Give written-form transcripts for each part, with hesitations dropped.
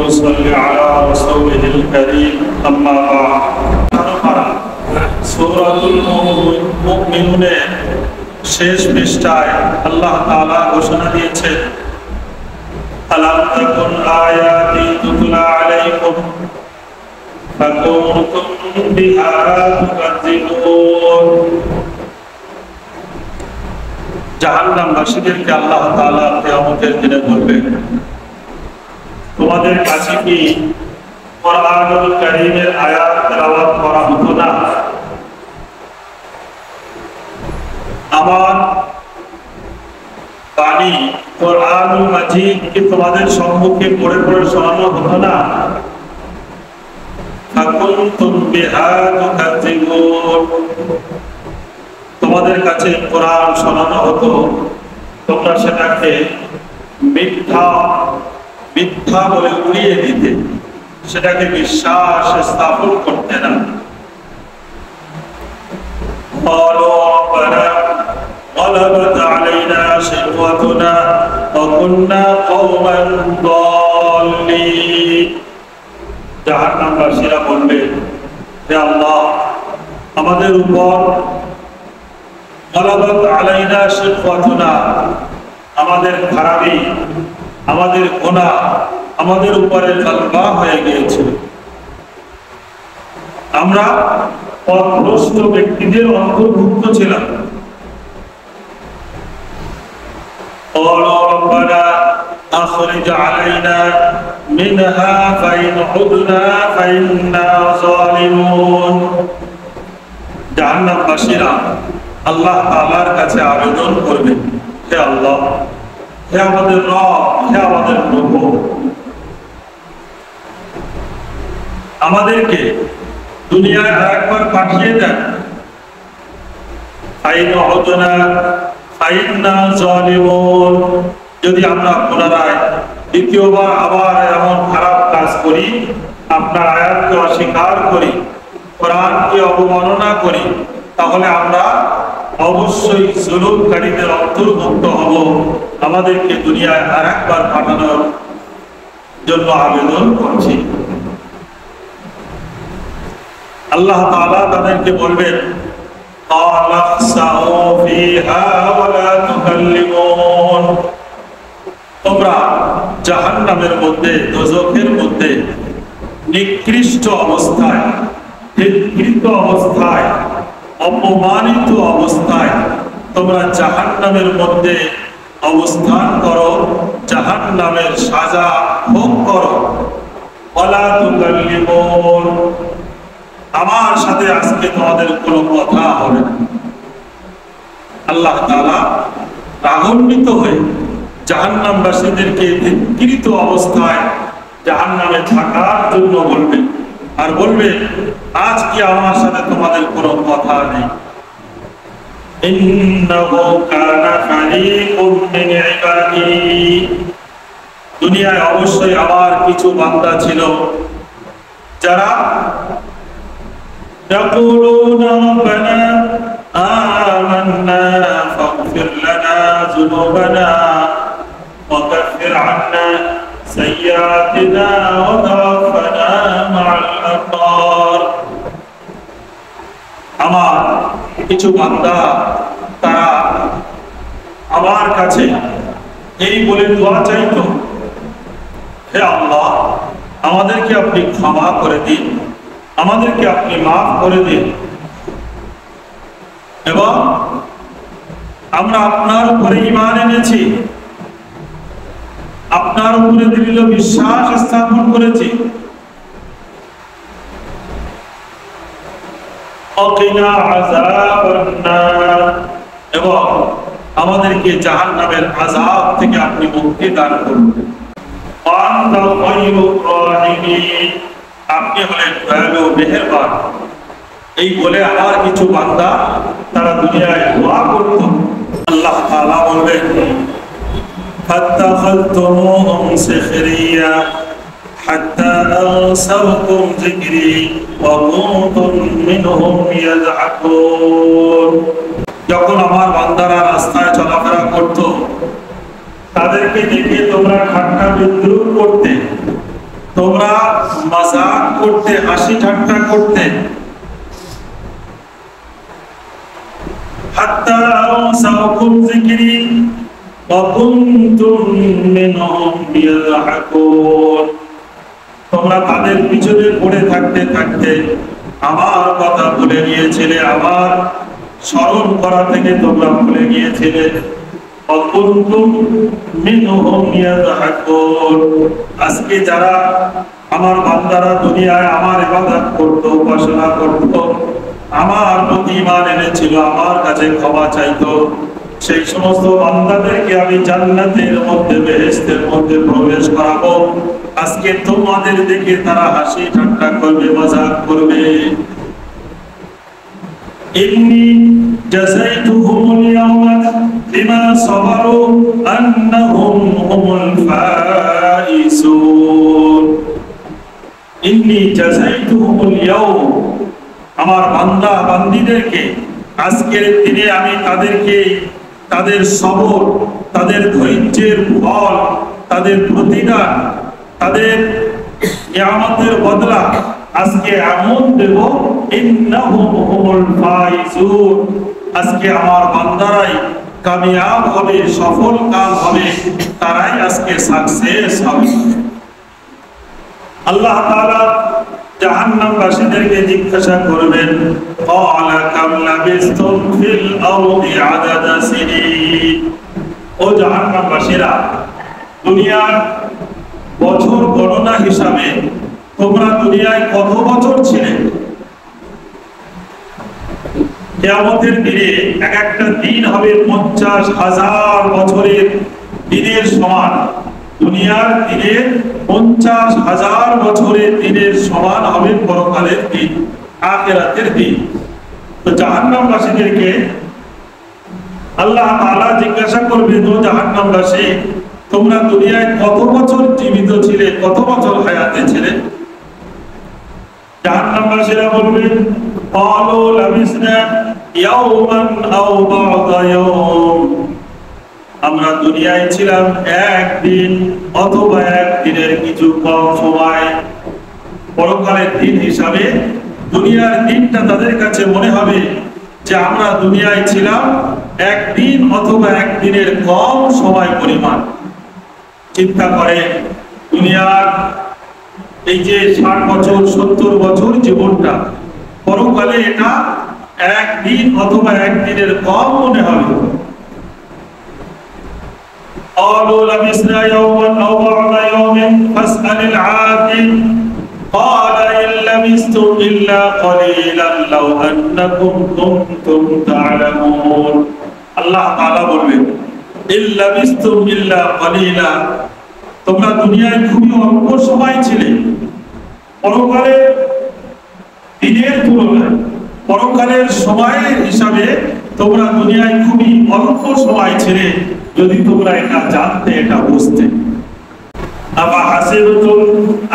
صل على رسوله الكريم أما بعد সূরাতুল মুমিনুনের শেষ পৃষ্ঠায় আল্লাহ তাআলা ঘোষণা দিয়েছেন আলাম তাকুন আয়াতি তুতলা আলাইকুম ফাকুনতুম বিহা তুকাজ্জিবুন। জাহান্নামবাসীদেরকে আল্লাহ তাআলা কিয়ামতের দিনে বলবেন, তোমাদের কাছে কি কোরআনুল কারীমের আয়াত তেলাওয়াত করা হতো না? আমার বাণী কোরআনুল মাজিদ কি তোমাদের সম্মুখে পড়ে পড়ে শোনানো হতো না? ফাকুনতুম বিহা তুকাজ্জিবুন, তোমাদের কাছে কোরআন শোনানো হতো, তোমরা সেটাকে মিথ্যা মিথ্যা বলে উড়িয়ে দিতে, সেটাকে বিশ্বাস স্থাপন করতে না। غلبت علينا شقوتنا وكنا قوما ضالين। জাহান্নামবাসীরা বলবে, হে আল্লাহ, আমাদের উপর غلبت علينا شقوتنا, আমাদের খারাপি, আমাদের গুনাহ আমাদের উপরে গালবা হয়ে গিয়েছে, আমরা পথভ্রষ্ট ব্যক্তিদের অন্তর্ভুক্ত ছিলাম। قالوا ربنا أخرج علينا منها فإن عدنا فإنا ظالمون। জাহান্নামবাসীরা আল্লাহ তাআলার কাছে আবেদন করবে, হে আল্লাহ, হে আমাদের রব, হে আমাদের প্রভু, আমাদেরকে দুনিয়ায় আরেকবার পাঠিয়ে দেন। ফাইন উদনা ফাইন্না জালিমুন, যদি আমরা পুনরায় দ্বিতীয়বার আবার এমন খারাপ কাজ করি, আপনার আয়াতকে অস্বীকার করি, কোরআনকে অবমাননা করি, তাহলে আমরা অবশ্যই জুলুমকারীদের অন্তর্ভুক্ত হব। আমাদেরকে দুনিয়ায় আরেকবার পাঠানোর জন্য আবেদন করছি। আল্লাহ তাআলা তাদেরকে বলবেন, তোমরা জাহান্নামের মধ্যে, দোজখের মধ্যে নিকৃষ্ট অবস্থায়, ধিক্কৃত অবস্থায়, অপমানিত অবস্থায় তোমরা জাহান্নামের মধ্যে অবস্থান করো, জাহান্নামের সাজা ভোগ করো। ওয়ালা তুকাল্লিমুন, আমার সাথে আজকে তোমাদের কোনো কথা হবে না। আল্লাহ তাআলা রাগান্বিত হয়ে জাহান্নামবাসীদেরকে ধিক্কৃত অবস্থায় জাহান্নামে থাকার জন্য বলবে, আর বলবে, আজ কি আমার সাথে তোমাদের কোনো কথা নেই। ইন্নাহু কানা ফারীকুম মিন ইবাদি, দুনিয়ায় অবশ্যই আমার কিছু বান্দা ছিল যারা يقولون ربنا آمنا فاغفر لنا ذنوبنا وكفر عنا سيئاتنا وتوفنا مع الأبرار। আমার কিছু বান্দা তারা আমার কাছে এই বলে দোয়া চাইতো, হে আল্লাহ, আমাদেরকে আপনি ক্ষমা করে দিন, আমাদেরকে আপনি মাফ করে দিন, এবং আমরা আপনার উপরে ঈমান এনেছি, আপনার উপরে দৃঢ় বিশ্বাস স্থাপন করেছি। ওয়াকিনা আযাবান নার, এবং আমাদেরকে জাহান্নামের আযাব থেকে আপনি মুক্তি দান করুন। আনতা খায়রুর রাহিমিন, আপনি হলেন দয়ালু মেহেরবান। এই বলে আমার কিছু বান্দা তারা দুনিয়ায় দোয়া করত। আল্লাহ তাআলা বলবেন, ফাত্তাখাযতুমুহুম সিখরিয়া হাত্তা আনসাউকুম যিকরি ওয়া কুনতুম মিনহুম ইয়াযহাকুন। যখন আমার বান্দারা রাস্তায় চলাফেরা করত, তাদেরকে দেখে তোমরা ঠাট্টা বিদ্রুপ করতে, তোমরা মাজাক করতে, হাসি ঠাট্টা করতে, হাত্তা আনসাকুম যিকরি ওয়া কুনতুম মিনহুম ইয়াযহাকুন। তোমরা তাদের পিছনে পড়ে থাকতে থাকতে আমার কথা ভুলে গিয়েছিলে, আমার স্মরণ করা থেকে তোমরা ভুলে গিয়েছিলে। ওয়া কুনতুম মিনহুম ইয়াযহাকুন। আজকে যারা আমার বান্দারা দুনিয়ায় আমার ইবাদত করত, উপাসনা করত, আমার প্রতি ঈমান এনেছিল, আমার কাছে ক্ষমা চাইতো, সেই সমস্ত বান্দাদেরকে আমি জান্নাতের মধ্যে, বেহেশতের মধ্যে প্রবেশ করাবো। আজকে তোমাদের দেখে তারা হাসি ঠাট্টা করবে, মজাক করবে। ইন্নী জাযাইতুহুমুল ইয়াওমা বিমা সাবারু আন্নাহুম হুমুল ফাইজুন। ইন্নী জাযাইতুহুমুল ইয়াওম, আমার বান্দা বান্দীদেরকে আজকের দিনে আমি তাদেরকে তাদের সবর, তাদের ধৈর্যের ফল, তাদের প্রতিদান, তাদের নিয়ামতের বদলা আজকে এমন দেব, ইন্নাহুম হুমুল ফাইজুন। আজকে আমার বান্দারাই কামিয়াব হবে, সফল কাম হবে, তারাই আজকে সাকসেস হবে। আল্লাহ তাআলা জাহান্নামবাসীদেরকে জিজ্ঞাসা করবেন, ক্বালা কাম লাবিসতুম ফিল আরদি আদাদা সিনিন। ও জাহান্নামবাসীরা, দুনিয়ার বছর গণনা হিসাবে তোমরা দুনিয়ায় কত বছর ছিলে? কিয়ামতের দিনে এক একটা দিন হবে 50,000 বছরের দিনের সমান। দুনিয়ার দিনে 50,000 বছরের দিনের সমান হবে পরকালের দিন, আখিরাতের দিন। তো জাহান্নামবাসীদেরকে আল্লাহ তাআলা জিজ্ঞাসা করবেন, ও জাহান্নামবাসী, তোমরা দুনিয়ায় কত বছর জীবিত ছিলে, কত বছর হায়াতে ছিলে? জাহান্নামবাসীরা বলবেন, ক্বালু লাবিসনা ইয়াওমান আও বা'দা ইয়াওম। আমরা দুনিয়ায় ছিলাম একদিন অথবা একদিনের কিছু কম সময়। পরকালের দিন হিসাবে দুনিয়ার দিনটা তাদের কাছে মনে হবে যে আমরা দুনিয়ায় ছিলাম একদিন অথবা একদিনের কম সময় পরিমাণ। চিন্তা করে, দুনিয়ার এই যে 60 বছর 70 বছর জীবনটা, পরকালে এটা একদিন অথবা একদিনের কম মনে হবে। قالوا لبثنا يوما أو بعض يوم فاسأل العادل قال إن لبثتم إلا قليلا لو أنكم كنتم تعلمون। আল্লাহ তাআলা বলবেন, إن لبثتم إلا قليلا, তোমরা দুনিয়ায় খুবই অল্প সময় ছিলে। পরকালে দিনের তুলনায় পরকালের সময়ের হিসাবে তোমরা দুনিয়ায় খুবই অল্প সময় ছিলে। যদি তোমরা এটা জানতে, এটা বুঝতে। আফা হাসিবতুম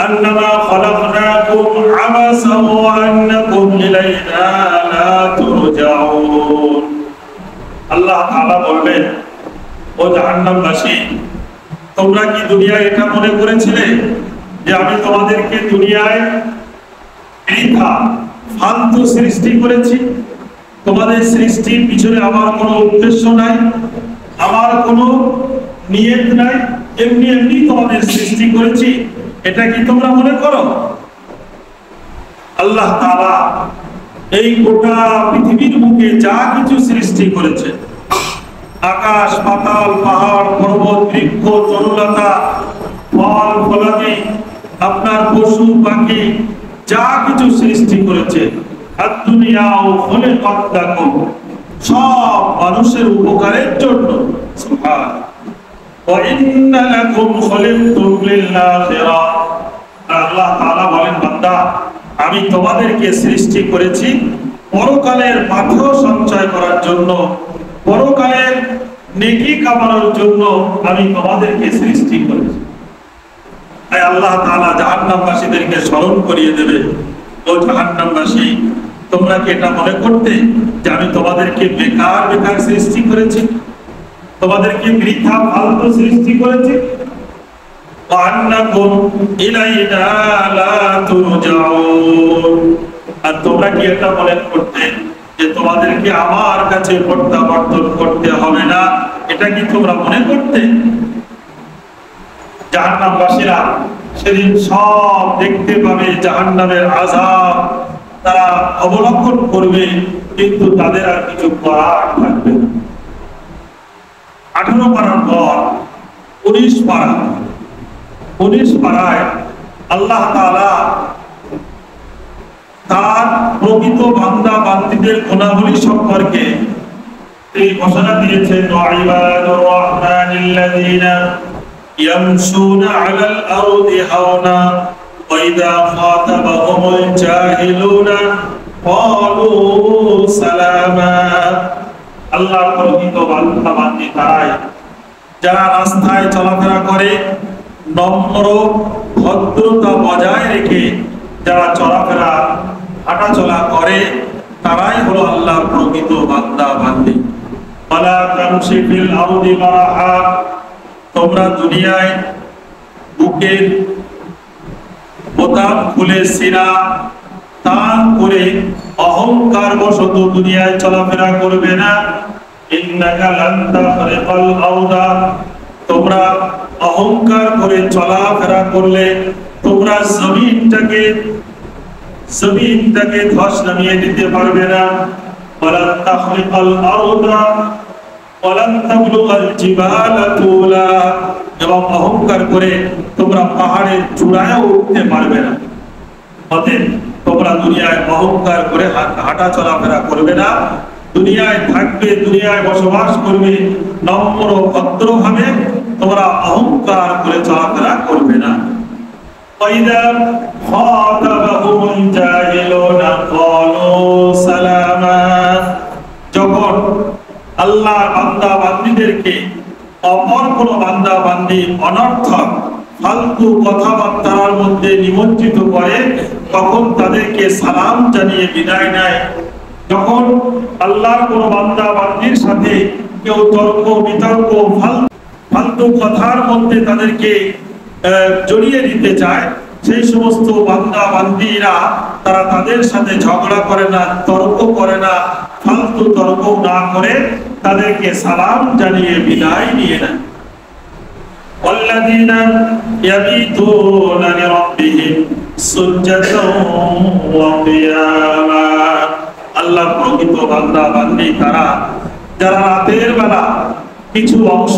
আন্নামা খালাকনাকুম আবাসা ওয়া আন্নাকুম ইলাইনা লা তুরজাউন। আল্লাহ তাআলা বলবেন, ও জাহান্নামবাসী, তোমরা কি দুনিয়ায় এটা মনে করেছিলে যে আমি তোমাদেরকে দুনিয়ায় বৃথা ফালতু সৃষ্টি করেছি? তোমাদের সৃষ্টির পিছনে আমার কোনো উদ্দেশ্য নাই, আমার কোনো নিয়ত নাই, এমনি এমনি তোমাদের সৃষ্টি করেছি, এটা কি তোমরা মনে করো? আল্লাহ তাআলা এই গোটা পৃথিবীর বুকে যা কিছু সৃষ্টি করেছে, আকাশ পাতাল, পাহাড় পর্বত, বৃক্ষ তরুলতা, ফল ফলাদি, আপনার পশু পাখি, যা কিছু সৃষ্টি করেছে, আদ-দুনিয়াও খুলিকাত লাকুম, সব মানুষের উপকারের জন্য। সুবহান। ওয়া ইন্না লাকুম খুলিকতুম লিল-আখিরাহ। আল্লাহ তাআলা বলেন, বান্দা, আমি তোমাদেরকে সৃষ্টি করেছি পরকালের পাথর সঞ্চয় করার জন্য, পরকালের নেকি কামানোর জন্য আমি তোমাদেরকে সৃষ্টি করেছি। তাই আল্লাহ তাআলা জাহান্নামবাসীদেরকে স্মরণ করিয়ে দেবে, ও জাহান্নামবাসী, তোমরা কি এটা মনে করতে যে আমি তোমাদেরকে বেকার বেকার সৃষ্টি করেছি, তোমাদেরকে বৃথা ফালতু সৃষ্টি করেছি? ও وأنكم إلينا لا ترجعون। আর তোমরা কি এটা মনে করতে যে তোমাদেরকে আমার কাছে প্রত্যাবর্তন করতে হবে না? এটা কি তোমরা মনে করতে? জাহান্নামবাসীরা সেদিন সব দেখতে পাবে জাহান্নামের আযাব, তারা অবলম্বন করবে, কিন্তু তাদের আর কিছু করার থাকবে না। 18 পারার পর 19 পারায় আল্লাহ তাআলা তার প্রকৃত বান্দা বান্দীদের গুণাবলী সম্পর্কে তিনি ঘোষণা দিয়েছেন, ওয়াইবাদুর রহমানিল্লাযীনা ইয়ামশুনা আলাল আরদি হাওনা ওয়া ইযা খাতাবাহুমুল জাহিলুনা ক্বালু সালামা। আল্লাহর প্রকৃত বান্দা বান্দী তারাই যারা রাস্তায় চলাফেরা করে নম্র ভদ্রতা বজায় রেখে যারা চলাফেরা হাঁটাচলা করে, তারাই হলো আল্লাহর প্রকৃত বান্দা বান্দী। ওয়ালা তামশি ফিল আরদি মারহা, তোমরা দুনিয়ায় বুকের বোতাম খুলে সিনা টান করে অহংকার বশত দুনিয়ায় চলাফেরা করবে না। ইন্নাকা লান তাখরিকাল আরদা, তোমরা অহংকার করে চলাফেরা করলে তোমরা জমিনটাকে ধস নামিয়ে দিতে পারবে না। ওয়ালান তাখরিকাল আরদা ওয়ালান তাবলুগাল জিবালা তুলা, এবং অহংকার করে তোমরা পাহাড়ের চূড়ায় উঠতে পারবে না। অতএব তোমরা দুনিয়ায় অহংকার করে হাঁটা চলাফেরা করবে না, দুনিয়ায় থাকবে, দুনিয়ায় বসবাস করবে নম্র ভদ্রভাবে, তোমরা অহংকার করে চলাফেরা করবে না। ওয়াইদা খাতাবাহুমুল জাহিলুনা ক্বালু সালামা, যখন আল্লাহর বান্দা বান্দীদেরকে অপর কোন বান্দা বান্দী অনর্থক ফালতু কথাবার্তার মধ্যে নিমজ্জিত করে, তখন তাদেরকে সালাম জানিয়ে বিদায় নেয়। যখন আল্লাহর কোন বান্দা বান্দীর সাথে কেউ তর্ক বিতর্ক ফালতু কথার মধ্যে তাদেরকে জড়িয়ে দিতে চায়, সেই সমস্ত বান্দা বান্দীরা তারা তাদের সাথে ঝগড়া করে না, তর্ক করে না, ফালতু তর্ক না করে তাদেরকে সালাম জানিয়ে বিদায় নিয়ে নেয়। والذين يبيتون لربهم سجدا وقياما, আল্লাহ প্রকৃত বান্দা বান্দী তারা যারা রাতের বেলা কিছু অংশ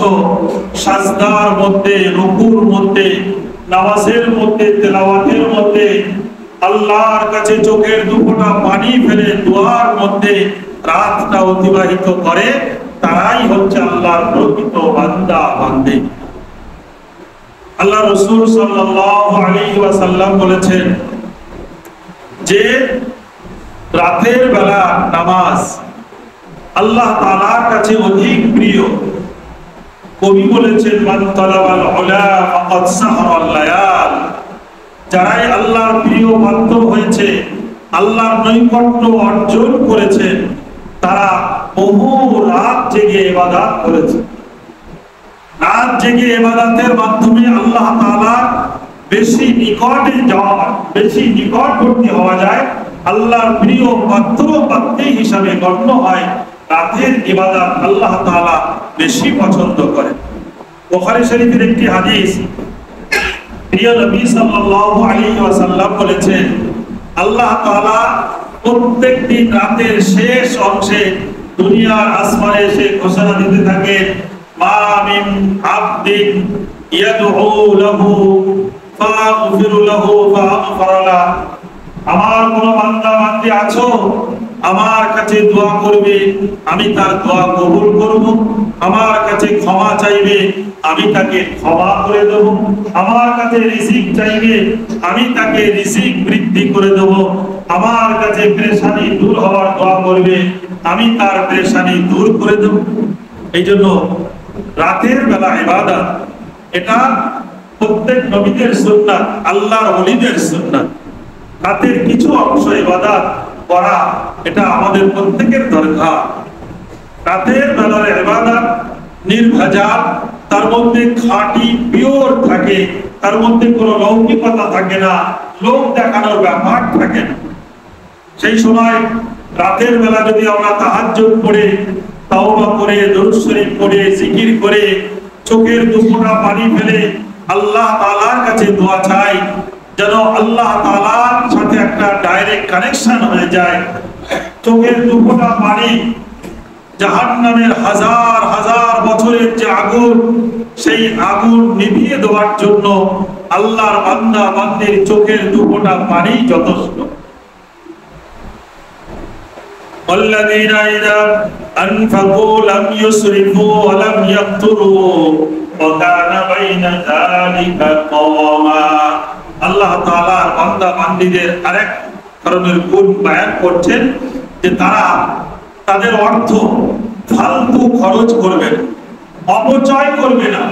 সাজদার মধ্যে, রুকুর মধ্যে, নামাজের মধ্যে, তেলাওয়াতের মধ্যে আল্লাহর কাছে চোখের দুফোঁটা পানি ফেলে দোয়ার মধ্যে রাতটা অতিবাহিত করে, তারাই হচ্ছে আল্লাহর প্রকৃত বান্দা বান্দী। আল্লাহ রাসূল সাল্লাল্লাহু আলাইহি ওয়াসাল্লাম বলেছেন যে রাতের বেলা নামাজ আল্লাহ তাআলার কাছে অধিক প্রিয়। কবি বলেছেন, মান তালাবাল উলা ফাকাদ সাহরাল লায়াল, যারাই আল্লাহর প্রিয় বান্দা হয়েছে, আল্লাহর নৈকট্য অর্জন করেছে, তারা বহু রাত জেগে ইবাদত করেছে। রাত জেগে ইবাদতের মাধ্যমে আল্লাহ তাআলা বেশি নিকটে যাওয়া, বেশি নিকটবর্তী হওয়া যায়, আল্লাহর প্রিয় পাত্র পাত্রী হিসাবে গণ্য হয়। রাতের ইবাদত আল্লাহ তাআলা বেশি পছন্দ করেন। বুখারী শরীফের একটি হাদিস, প্রিয় নবী সাল্লাল্লাহু আলাইহি ওয়াসাল্লাম বলেছেন, আল্লাহ তাআলা প্রত্যেকদিন রাতের শেষ অংশে দুনিয়ার আসমানে এসে ঘোষণা দিতে থাকে, মা মিন আবদিন ইয়াদউ লাহু ফাগফির লাহু ফাগফার লাহু, আমার কোন বান্দা বান্দী আছো আমার কাছে দোয়া করবে, আমি তার দোয়া কবুল করব, আমার কাছে ক্ষমা চাইবে, আমি তাকে ক্ষমা করে দেব, আমার কাছে রিজিক চাইবে, আমি তাকে রিজিক বৃদ্ধি করে দেব, আমার কাছে পেরেশানি দূর হওয়ার দোয়া করবে, আমি তার পেরেশানি দূর করে দেব। এই জন্য রাতের বেলা ইবাদত এটা প্রত্যেক নবীদের সুন্নাত, আল্লাহর ওলিদের সুন্নাত। রাতের কিছু অংশ ইবাদত করা এটা আমাদের প্রত্যেকের দরকার। রাতের বেলার ইবাদত নির্ভেজাল, তার মধ্যে খাঁটি পিওর থাকে, তার মধ্যে কোনো লৌকিকতা থাকে না, লোক দেখানোর ব্যাপার থাকে না। সেই সময় রাতের বেলা যদি আমরা তাহাজ্জুদ পড়ে, তাওবা করে, দরুদ শরীফ পড়ে, জিকির করে, চোখের দুফোঁটা পানি ফেলে আল্লাহ তাআলার কাছে দোয়া চাই, যেন আল্লাহ তাআলার সাথে একটা ডাইরেক্ট কানেকশন হয়ে যায়। চোখের দুফোঁটা পানি জাহান্নামের হাজার হাজার বছরের যে আগুন, সেই আগুন নিভিয়ে দেওয়ার জন্য আল্লাহর বান্দা বান্দির চোখের দুফোঁটা পানি যথেষ্ট। والذين إذا أنفقوا لم يسرفوا ولم يقتروا وكان بين ذلك قواما। আল্লাহ তাআলা বান্দা বান্দীদের আরেক ধরনের গুণ বয়ান করছেন যে তারা তাদের অর্থ ফালতু খরচ করবে না, অপচয় করবে না।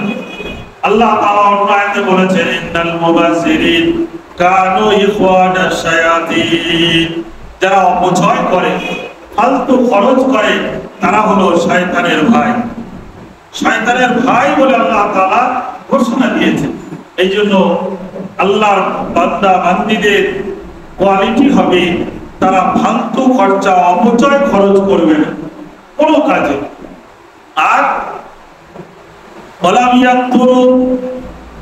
আল্লাহ তাআলা অন্য আয়াতে বলেছেন ইন্নাল মুবাযযিরিন কানু ইখওয়ানাশ শায়াতিন। যারা অপচয় করে, ফালতু খরচ করে, তারা হলো শয়তানের ভাই। শয়তানের ভাই বলে আল্লাহ তাআলা ঘোষণা দিয়েছেন। এই জন্য আল্লাহর বান্দা বান্দীদের কোয়ালিটি হবে তারা ফালতু খরচা, অপচয় খরচ করবে না কোনো কাজে। আর ওয়ালাম ইয়াকতুরু,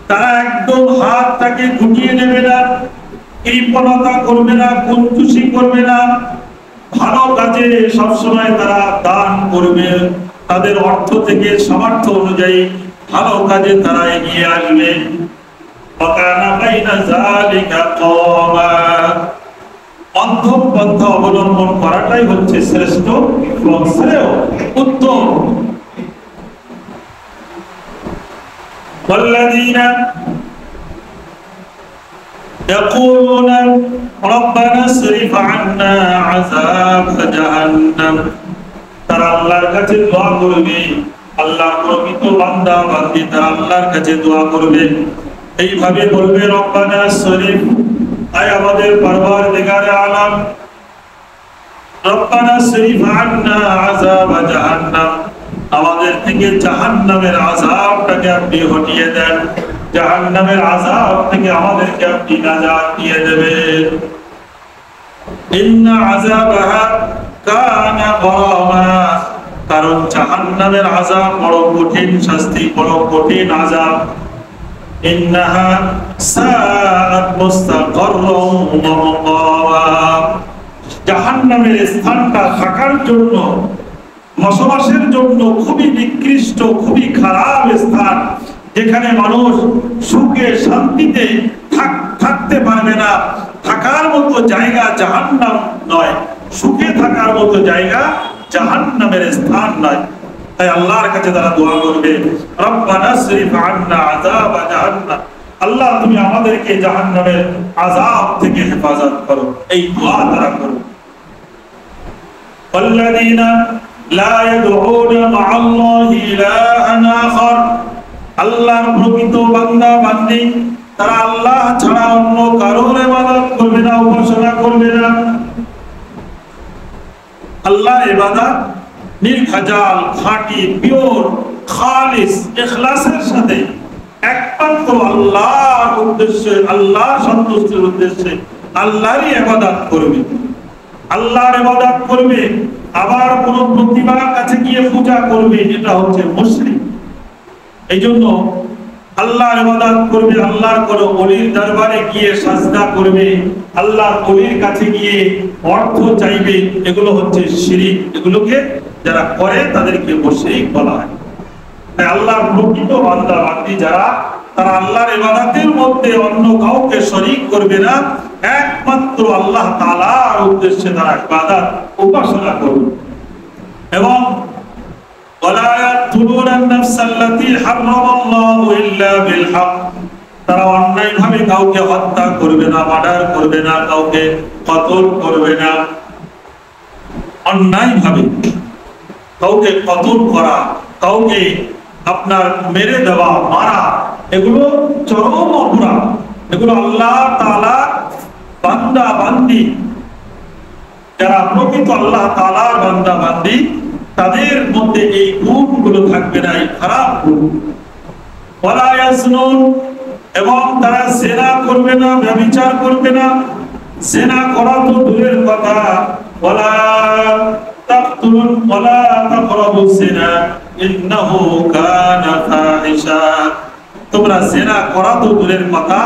তারা একদম হাতটাকে গুটিয়ে নেবে না, কৃপণতা করবে না, কুঞ্জুসি করবে না। ভালো কাজে সবসময় তারা দান করবে, তাদের অর্থ থেকে সামর্থ্য অনুযায়ী ভালো কাজে তারা এগিয়ে আসবে। মধ্যম পন্থা অবলম্বন করাটাই হচ্ছে শ্রেষ্ঠ এবং শ্রেয় উত্তম। والذين يقولون ربنا اصرف عنا عذاب جهنم। তারা আল্লাহর কাছে দোয়া করবে, আল্লাহর প্রকৃত বান্দা বান্দী তারা আল্লাহর কাছে দোয়া করবে, এইভাবে বলবে রব্বানা আশরিফ, আয় আমাদের পরওয়ারদিগারে আলম, রব্বানা আশরিফ আন্না আযাব জাহান্নাম, আমাদের থেকে জাহান্নামের আযাবটাকে আপনি হটিয়ে দেন, জাহান্নামের আযাব থেকে আমাদেরকে আপনি নাজাত দিয়ে দেবেন। ইন্না আযাবাহা কানা গরামা, কারণ জাহান্নামের আযাব বড় কঠিন শাস্তি, বড় কঠিন আযাব। ইন্নাহা সাআত মুস্তাকাররাম ওয়া মুকাওয়া, জাহান্নামের স্থানটা থাকার জন্য, বসবাসের জন্য খুবই নিকৃষ্ট, খুবই খারাপ স্থান, যেখানে মানুষ সুখে শান্তিতে থাকতে পারবে না। থাকার মতো জায়গা জাহান্নাম নয়, সুখে থাকার মতো জায়গা জাহান্নামের স্থান নয়। তাই আল্লাহর কাছে তারা দোয়া করবে রব্বানা আশরিফ আন্না আযাব জাহান্নাম, আল্লাহ তুমি আমাদেরকে জাহান্নামের আযাব থেকে হেফাজত করো, এই দোয়া তারা করবে। والذين لا يدعون مع الله إلها آخر, আল্লাহর প্রকৃত বান্দা বান্দী তারা আল্লাহ ছাড়া অন্য কারোর ইবাদত করবে না, উপাসনা করবে না। আল্লাহর ইবাদত নির্ভেজাল, খাঁটি, পিওর, খালিস, ইখলাসের সাথে একমাত্র আল্লাহর উদ্দেশ্যে, আল্লাহর সন্তুষ্টির উদ্দেশ্যে আল্লাহরই ইবাদত করবে, আল্লাহর ইবাদত করবে। আবার কোন প্রতিমার কাছে গিয়ে পূজা করবে, এটা হচ্ছে মুশরিক। এই জন্য আল্লাহর ইবাদত করবে, আল্লাহর কোন ওলির দরবারে গিয়ে সাজদা করবে, আল্লাহর ওলির কাছে গিয়ে অর্থ চাইবে, এগুলো হচ্ছে শিরিক। এগুলোকে যারা করে তাদেরকে মুশরিক বলা হয়। তাই আল্লাহর প্রকৃত বান্দা বান্দী যারা, তারা আল্লাহর ইবাদতের মধ্যে অন্য কাউকে শরীক করবে না, একমাত্র আল্লাহ তাআলার উদ্দেশ্যে তারা ইবাদত উপাসনা করবে। এবং ওয়ালা ইয়াকতুলুনা আন-নাফসাল্লাতী হারামাল্লাহু ইল্লা বিল হক, তারা অন্যায়ভাবে কাউকে হত্যা করবে না, মার্ডার করবে না, কাউকে কতল করবে না। অন্যায়ভাবে কাউকে কতল করা, কাউকে আপনার মেরে দেওয়া, মারা, এগুলো চরম অপরাধ। এগুলো আল্লাহ তাআলা বান্দা বান্দী যারা প্রকৃত আল্লাহ তাআলার বান্দা বান্দী, তাদের মধ্যে এই গুণগুলো থাকবে না, এই খারাপ গুণ। ওয়ালা ইয়াজনুন, এবং তারা জিনা করবে না, ব্যভিচার করবে না। জিনা করা তো দূরের কথা, ওয়ালা তাকতুলুন ওয়ালা তাকরাবুজ জিনা ইন্নাহু কানা ফাহিশা। তোমরা জিনা করা তো দূরের কথা,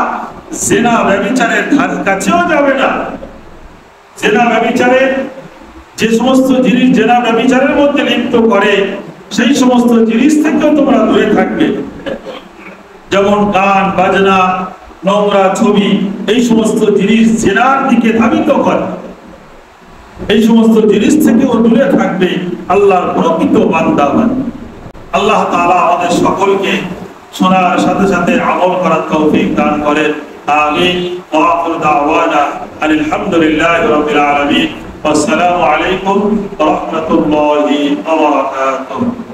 জিনা ব্যভিচারের ধারে কাছেও যাবে না। জিনা ব্যভিচারে যে সমস্ত জিনিস জিনা ব্যভিচারের মধ্যে লিপ্ত করে সেই সমস্ত জিনিস থেকেও তোমরা দূরে থাকবে। যেমন গান বাজনা, নোংরা ছবি, এই সমস্ত জিনিস জিনার দিকে ধাবিত করে। এই সমস্ত জিনিস থেকেও দূরে থাকবে আল্লাহর প্রকৃত বান্দা। আল্লাহ তাআলা আমাদের সকলকে শোনার সাথে সাথে আমল করার তৌফিক দান করেন। আমিন। ওয়া আখিরু দাওয়ানা আলহামদুলিল্লাহি রাব্বিল আলামিন। আসসালামু আলাইকুম ওয়া রাহমাতুল্লাহি ওয়া বারাকাতুহু।